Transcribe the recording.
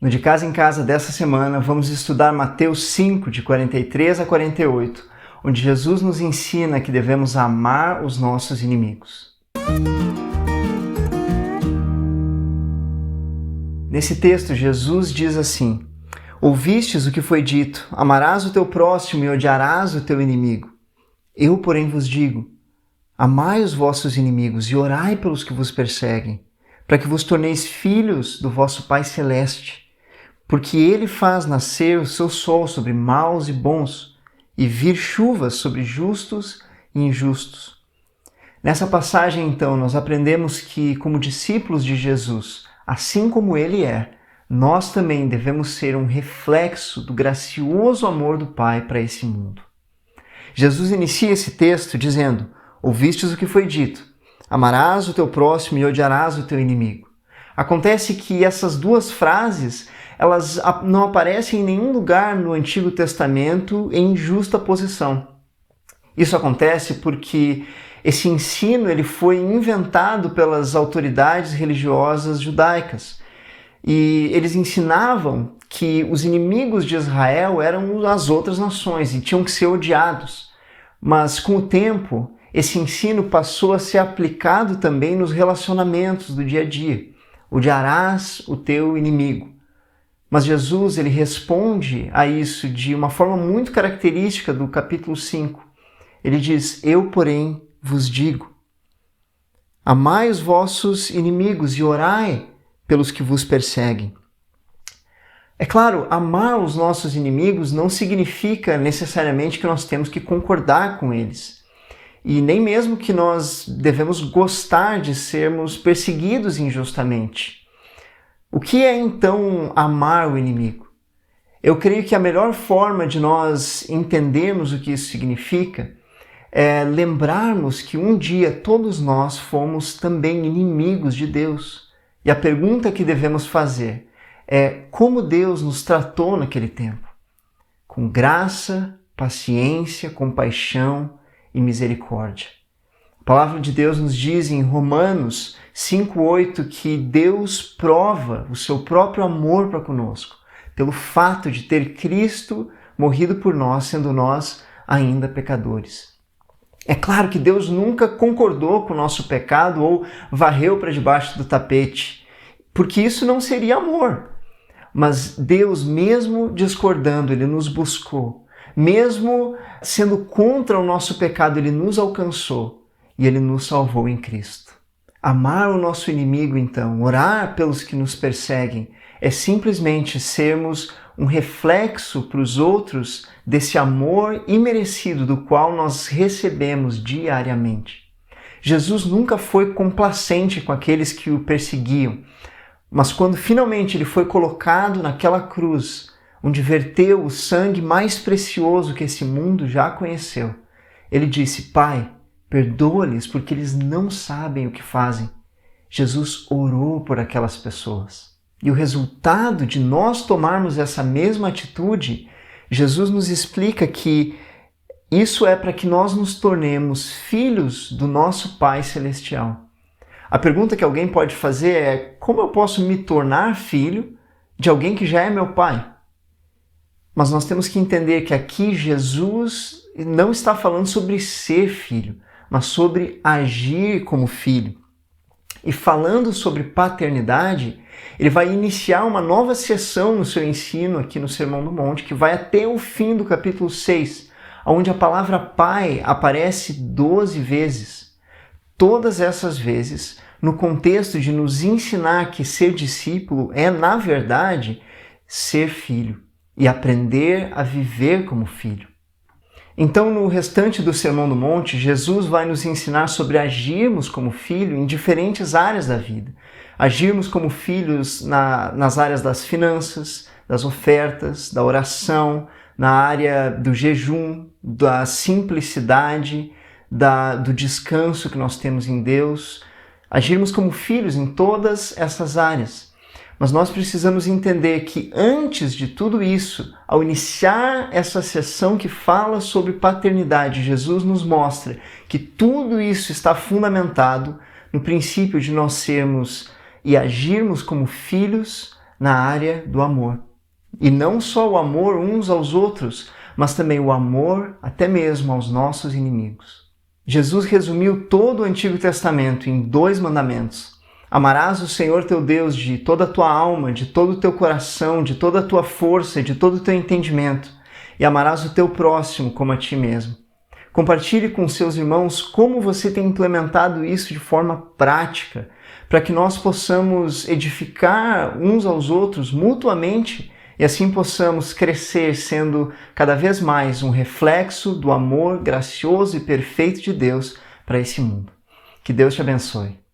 No De Casa em Casa dessa semana, vamos estudar Mateus 5, de 43 a 48, onde Jesus nos ensina que devemos amar os nossos inimigos. Nesse texto, Jesus diz assim: Ouvistes o que foi dito, amarás o teu próximo e odiarás o teu inimigo. Eu, porém, vos digo, amai os vossos inimigos e orai pelos que vos perseguem, para que vos torneis filhos do vosso Pai Celeste. Porque Ele faz nascer o seu sol sobre maus e bons, e vir chuvas sobre justos e injustos. Nessa passagem, então, nós aprendemos que, como discípulos de Jesus, assim como Ele é, nós também devemos ser um reflexo do gracioso amor do Pai para esse mundo. Jesus inicia esse texto dizendo: Ouvistes o que foi dito, amarás o teu próximo e odiarás o teu inimigo. Acontece que essas duas frases, elas não aparecem em nenhum lugar no Antigo Testamento em justa posição. Isso acontece porque esse ensino ele foi inventado pelas autoridades religiosas judaicas. E eles ensinavam que os inimigos de Israel eram as outras nações e tinham que ser odiados. Mas com o tempo, esse ensino passou a ser aplicado também nos relacionamentos do dia a dia. Odiarás o teu inimigo. Mas Jesus ele responde a isso de uma forma muito característica do capítulo 5. Ele diz: Eu, porém, vos digo, amai os vossos inimigos e orai pelos que vos perseguem. É claro, amar os nossos inimigos não significa necessariamente que nós temos que concordar com eles. E nem mesmo que nós devemos gostar de sermos perseguidos injustamente. O que é então amar o inimigo? Eu creio que a melhor forma de nós entendermos o que isso significa é lembrarmos que um dia todos nós fomos também inimigos de Deus. E a pergunta que devemos fazer é como Deus nos tratou naquele tempo. Com graça, paciência, compaixão e misericórdia. A palavra de Deus nos diz em Romanos 5:8 que Deus prova o seu próprio amor para conosco, pelo fato de ter Cristo morrido por nós, sendo nós ainda pecadores. É claro que Deus nunca concordou com o nosso pecado ou varreu para debaixo do tapete, porque isso não seria amor. Mas Deus, mesmo discordando, Ele nos buscou. Mesmo sendo contra o nosso pecado, Ele nos alcançou e Ele nos salvou em Cristo. Amar o nosso inimigo, então, orar pelos que nos perseguem, é simplesmente sermos um reflexo para os outros desse amor imerecido do qual nós recebemos diariamente. Jesus nunca foi complacente com aqueles que o perseguiam, mas quando finalmente ele foi colocado naquela cruz, onde verteu o sangue mais precioso que esse mundo já conheceu, ele disse: Pai, perdoa-lhes porque eles não sabem o que fazem. Jesus orou por aquelas pessoas. E o resultado de nós tomarmos essa mesma atitude, Jesus nos explica que isso é para que nós nos tornemos filhos do nosso Pai Celestial. A pergunta que alguém pode fazer é: como eu posso me tornar filho de alguém que já é meu pai? Mas nós temos que entender que aqui Jesus não está falando sobre ser filho, mas sobre agir como filho. E falando sobre paternidade, ele vai iniciar uma nova sessão no seu ensino aqui no Sermão do Monte, que vai até o fim do capítulo 6, onde a palavra pai aparece 12 vezes. Todas essas vezes no contexto de nos ensinar que ser discípulo é, na verdade, ser filho e aprender a viver como filho. Então, no restante do Sermão do Monte, Jesus vai nos ensinar sobre agirmos como filho em diferentes áreas da vida. Agirmos como filhos nas áreas das finanças, das ofertas, da oração, na área do jejum, da simplicidade, do descanso que nós temos em Deus. Agirmos como filhos em todas essas áreas. Mas nós precisamos entender que antes de tudo isso, ao iniciar essa sessão que fala sobre paternidade, Jesus nos mostra que tudo isso está fundamentado no princípio de nós sermos e agirmos como filhos na área do amor. E não só o amor uns aos outros, mas também o amor até mesmo aos nossos inimigos. Jesus resumiu todo o Antigo Testamento em 2 mandamentos. Amarás o Senhor teu Deus de toda a tua alma, de todo o teu coração, de toda a tua força, de todo o teu entendimento, e amarás o teu próximo como a ti mesmo. Compartilhe com seus irmãos como você tem implementado isso de forma prática, para que nós possamos edificar uns aos outros mutuamente e assim possamos crescer sendo cada vez mais um reflexo do amor gracioso e perfeito de Deus para esse mundo. Que Deus te abençoe.